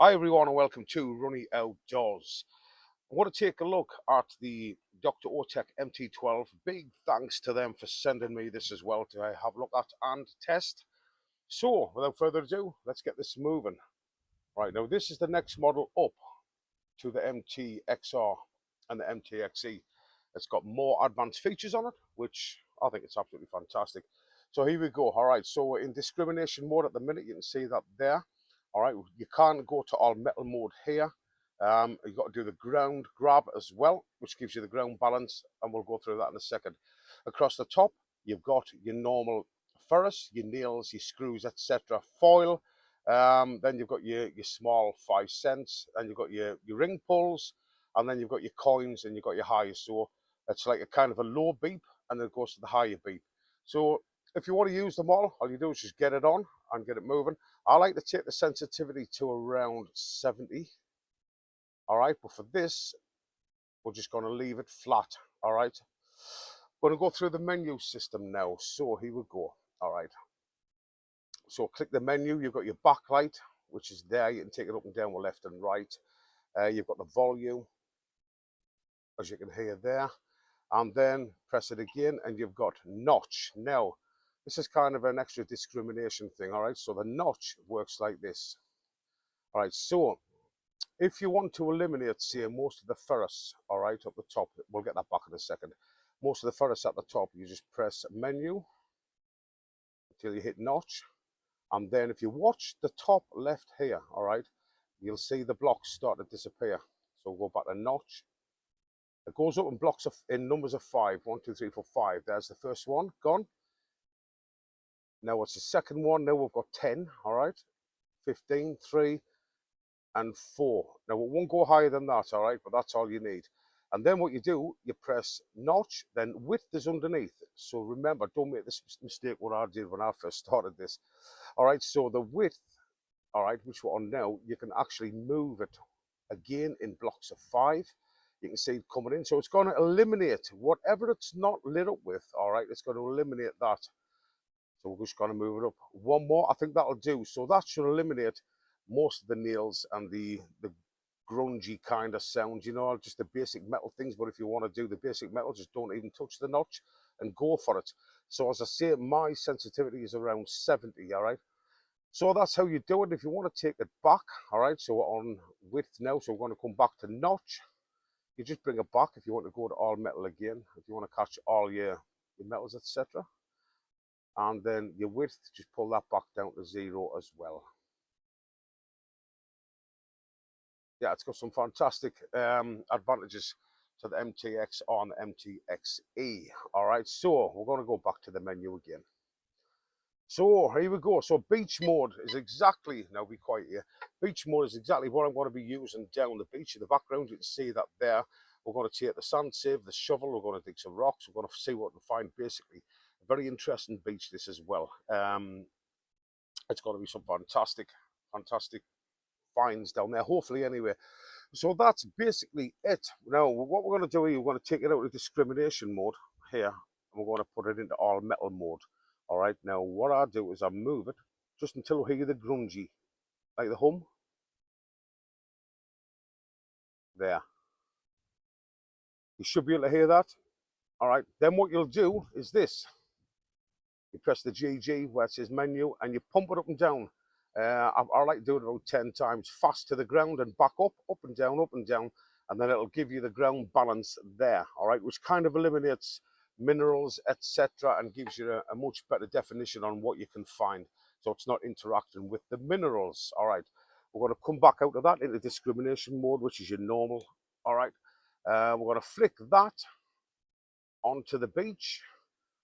Hi everyone and welcome to Runny Outdoors. I want to take a look at the Dr. ÖTEK MT12. Big thanks to them for sending me this as well to have a look at and test. So without further ado, let's get this moving. Right, now this is the next model up to the MTXR and the MTXE. It's got more advanced features on it, which I think it's absolutely fantastic. So here we go. All right, so we're in discrimination mode at the minute. You can see that there. All right, you can't go to all metal mode here. You've got to do the ground grab as well, which gives you the ground balance, and we'll go through that in a second. Across the top, you've got your normal ferrous, your nails, your screws, etc. Foil. Then you've got your small 5 cents, and you've got your ring pulls, and then you've got your coins, and you've got your higher. So it's like a kind of a low beep, and then it goes to the higher beep. So if you want to use them all you do is just get it on and get it moving. I like to take the sensitivity to around 70. All right, but for this, we're just going to leave it flat. All right, we're going to go through the menu system now. So here we go. All right, so click the menu. You've got your backlight, which is there. You can take it up and down or left and right. You've got the volume, as you can hear there, and then press it again and you've got notch. Now this is kind of an extra discrimination thing. All right, so the notch works like this. All right, so if you want to eliminate, say, most of the ferrous, all right, up the top, we'll get that back in a second. Most of the ferrous at the top, you just press menu until you hit notch. And then if you watch the top left here, all right, you'll see the blocks start to disappear. So we'll go back to notch. It goes up in blocks in numbers of 5. 1, 2, 3, 4, 5. There's the first one, gone. Now what's the second one? Now we've got 10, all right, 15, 3, and 4. Now it won't go higher than that, all right, but that's all you need. And then what you do, you press notch, then width is underneath. So remember, don't make this mistake what I did when I first started this. All right, so the width, all right, which we're on now, you can actually move it again in blocks of 5. You can see it coming in. So it's going to eliminate whatever it's not lit up with, all right, it's going to eliminate that. So we're just going to move it up one more. I think that'll do. So that should eliminate most of the nails and the grungy kind of sound, you know, just the basic metal things. But if you want to do the basic metal, just don't even touch the notch and go for it. So as I say, my sensitivity is around 70, all right? So that's how you do it. If you want to take it back, all right, so we're on width now, so we're going to come back to notch. You just bring it back if you want to go to all metal again, if you want to catch all your metals, etc. And then your width, just pull that back down to 0 as well. Yeah, it's got some fantastic advantages to the MTX on the MTXE. All right, so we're going to go back to the menu again. So here we go. So beach mode is exactly, now be quiet here, beach mode is exactly what I'm going to be using down the beach. In the background, you can see that there. We're going to take the sand sieve, the shovel, we're going to dig some rocks, we're going to see what we find. Basically, a very interesting beach this as well. It's going to be some fantastic finds down there, hopefully anyway. So that's basically it. Now, what we're going to do here, we're going to take it out of discrimination mode here, and we're going to put it into all metal mode. All right, now what I do is I move it just until we hear the grungy, like the hum. There. You should be able to hear that. All right, then what you'll do is this. You press the GG where it says menu and you pump it up and down. I like to do it about 10 times, fast to the ground and back up and down, and then it'll give you the ground balance there, all right, which kind of eliminates minerals, etc., and gives you a much better definition on what you can find. So it's not interacting with the minerals, all right. We're going to come back out of that into discrimination mode, which is your normal, all right. We're going to flick that onto the beach,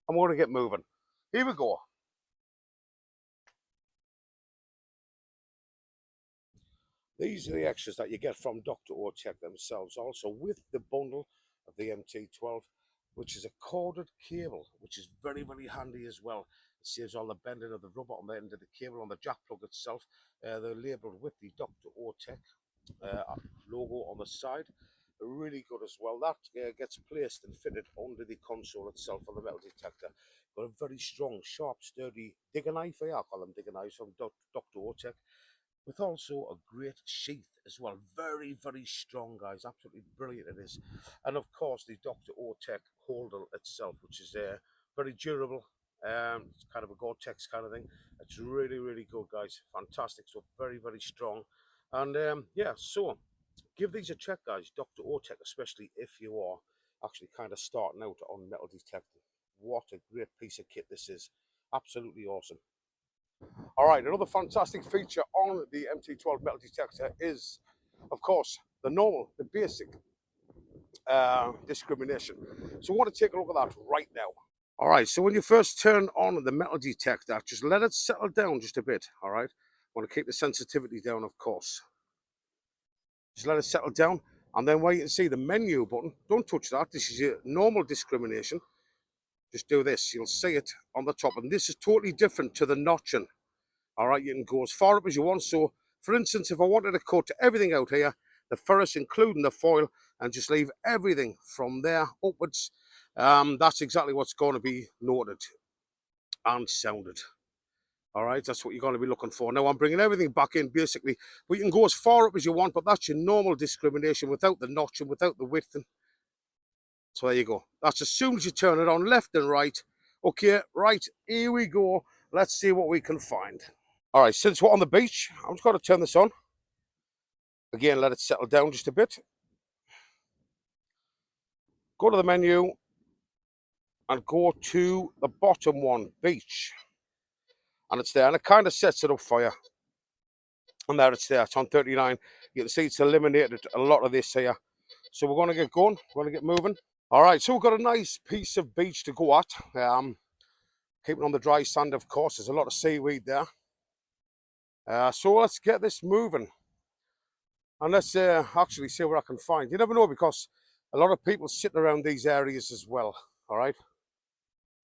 and we're going to get moving. Here we go. These are the extras that you get from Dr. ÖTEK themselves, also with the bundle of the MT12, which is a corded cable, which is very, very handy as well. It saves all the bending of the rubber on the end of the cable on the jack plug itself. They're labelled with the Dr. ÖTEK logo on the side. Really good as well. That gets placed and fitted under the console itself on the metal detector. Got a very strong, sharp, sturdy digger knife. I call them digger knives from Dr. ÖTEK. with also a great sheath as well. Very, very strong, guys. Absolutely brilliant it is. And of course, the Dr. ÖTEK holder itself, which is very durable. It's kind of a Gore-Tex kind of thing. It's really, really good, guys. Fantastic. So very, very strong. And yeah, so give these a check, guys. Dr. ÖTEK, especially if you are actually kind of starting out on metal detecting. What a great piece of kit this is. Absolutely awesome. All right, another fantastic feature on the MT12 metal detector is, of course, the normal, the basic discrimination. So I want to take a look at that right now. All right, so when you first turn on the metal detector, just let it settle down just a bit, all right? I want to keep the sensitivity down, of course. Just let it settle down, and then where you can see the menu button, don't touch that. This is your normal discrimination. Just do this, you'll see it on the top, and this is totally different to the notching. All right, you can go as far up as you want. So, for instance, if I wanted to cut everything out here, the ferrous, including the foil, and just leave everything from there upwards, that's exactly what's going to be noted and sounded. All right, that's what you're going to be looking for. Now, I'm bringing everything back in, basically. But you can go as far up as you want, but that's your normal discrimination without the notch and without the width. So there you go. That's as soon as you turn it on, left and right. Okay, right, here we go. Let's see what we can find. All right, since we're on the beach, I'm just going to turn this on. Again, let it settle down just a bit. Go to the menu and go to the bottom one, beach. And it's there, and it kind of sets it up for you. And there it's there, it's on 39. You can see it's eliminated a lot of this here. So we're going to get going, we're going to get moving. All right, so we've got a nice piece of beach to go at. Keeping on the dry sand, of course, there's a lot of seaweed there. So let's get this moving. And let's actually see what I can find. You never know, because a lot of people sitting around these areas as well. All right,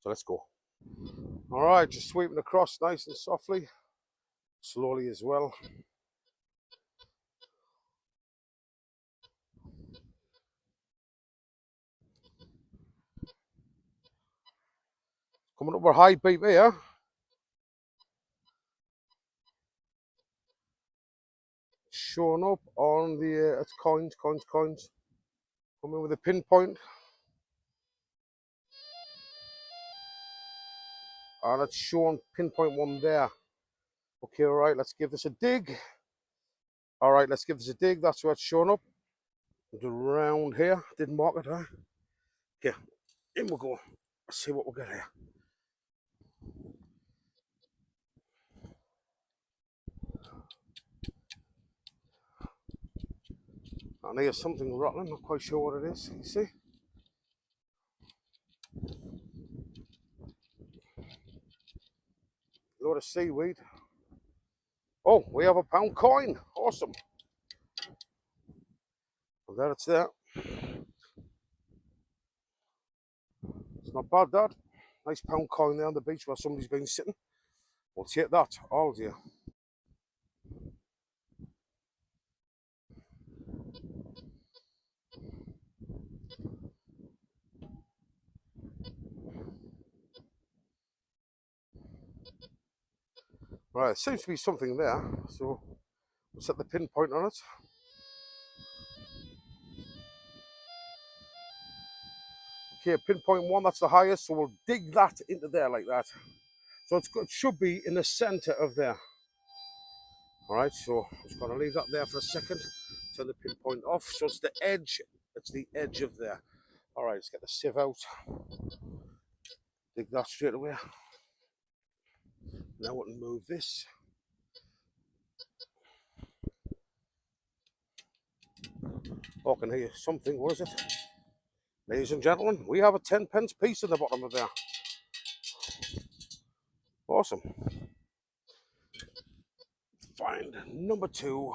so let's go. All right, just sweeping across nice and softly, slowly as well. Coming up with high beat here. Showing up on the it's coins. Coming with a pinpoint, and it's showing pinpoint one there. Okay, all right, let's give this a dig. All right, let's give this a dig. That's where it's showing up. And around here, didn't mark it, huh? Okay, in we go. Let's see what we got here. And here's something rattling, not quite sure what it is. You see? A lot of seaweed. Oh, we have a pound coin. Awesome. And there it's there. It's not bad, that. Nice pound coin there on the beach where somebody's been sitting. We'll take that all day. Right, there seems to be something there, so we'll set the pinpoint on it. Okay, pinpoint one, that's the highest, so we'll dig that into there like that. So it should be in the center of there. All right, so I'm just going to leave that there for a second. Turn the pinpoint off, so it's the edge. It's the edge of there. All right, let's get the sieve out. Dig that straight away. Now we can move this. Oh, I can hear something. What is it? Ladies and gentlemen, we have a 10p piece in the bottom of there. Awesome. Find number 2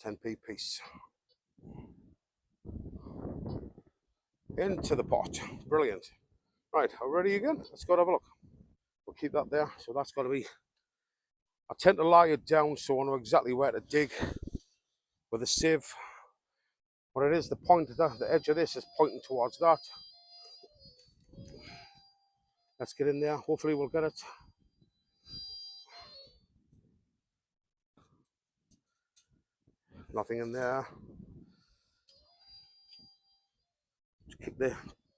10p piece. Into the pot. Brilliant. Right, are we ready again? Let's go and have a look. We'll keep that there. So that's got to be... I tend to lie it down so I know exactly where to dig with a sieve. What it is, the point of the edge of this is pointing towards that. Let's get in there. Hopefully we'll get it. Nothing in there. Just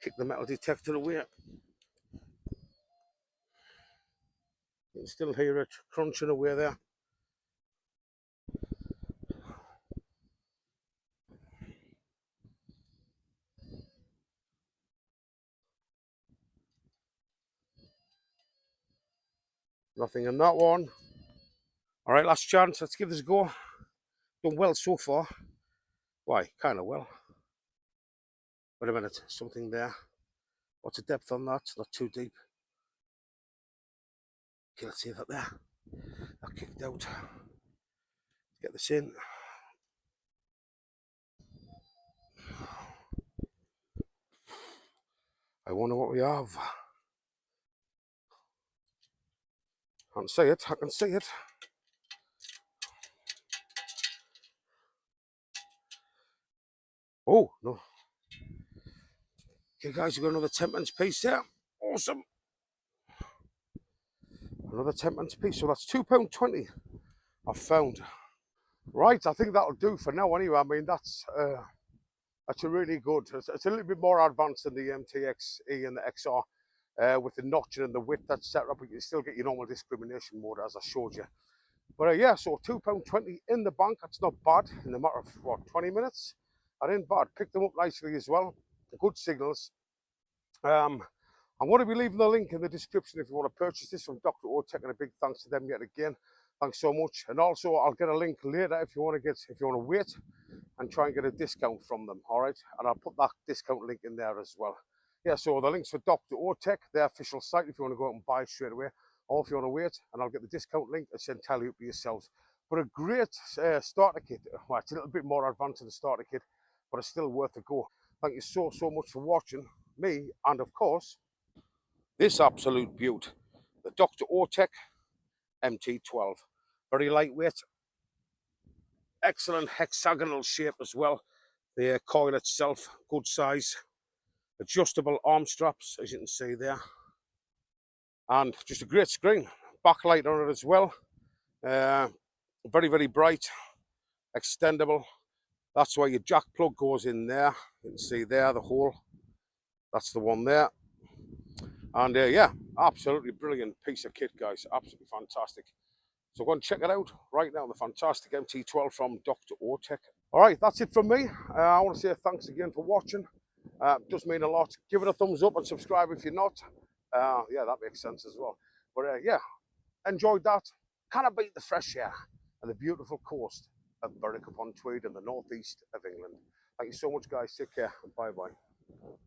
kick the metal detector away. You can still hear it crunching away there. Nothing in that one. All right, last chance. Let's give this a go. Done well so far. Why? Kind of well. Wait a minute. Something there. What's the depth on that? Not too deep. Okay, let's see that there. That kicked out. Get this in. I wonder what we have. I can see it. I can see it. Oh, no. Okay, guys, we've got another 10-pence piece there. Awesome. Another 10-pence piece. So that's £2.20 I've found. Right, I think that'll do for now anyway. I mean, that's a really good, it's a little bit more advanced than the MTXE and the XR with the notching and the width, etc. But you still get your normal discrimination mode as I showed you. But yeah, so £2.20 in the bank. That's not bad in a matter of, what, 20 minutes? I didn't bad. Picked them up nicely as well. Good signals. I'm going to be leaving the link in the description if you want to purchase this from Dr. ÖTEK, and a big thanks to them yet again. Thanks so much. And also, I'll get a link later if you want to wait and try and get a discount from them. All right, and I'll put that discount link in there as well. Yeah, so the links for Dr. ÖTEK, their official site, if you want to go out and buy straight away, or if you want to wait, and I'll get the discount link. It's entirely up to yourselves. But a great starter kit. Well, it's a little bit more advanced than the starter kit, but it's still worth a go. Thank you so much for watching me, and of course, this absolute beaut, the Dr. ÖTEK MT12. Very lightweight, excellent hexagonal shape as well. The coil itself, good size. Adjustable arm straps, as you can see there. And just a great screen. Backlight on it as well. Very, very bright. Extendable. That's why your jack plug goes in there. You can see there the hole. That's the one there. And yeah, absolutely brilliant piece of kit, guys. Absolutely fantastic. So go and check it out right now. The fantastic MT12 from Dr. ÖTEK. All right, that's it from me. I want to say thanks again for watching. It does mean a lot. Give it a thumbs up and subscribe if you're not. Yeah, that makes sense as well. But yeah, enjoyed that. Can't beat the fresh air and the beautiful coast of Berwick-upon-Tweed in the northeast of England. Thank you so much, guys. Take care and bye-bye.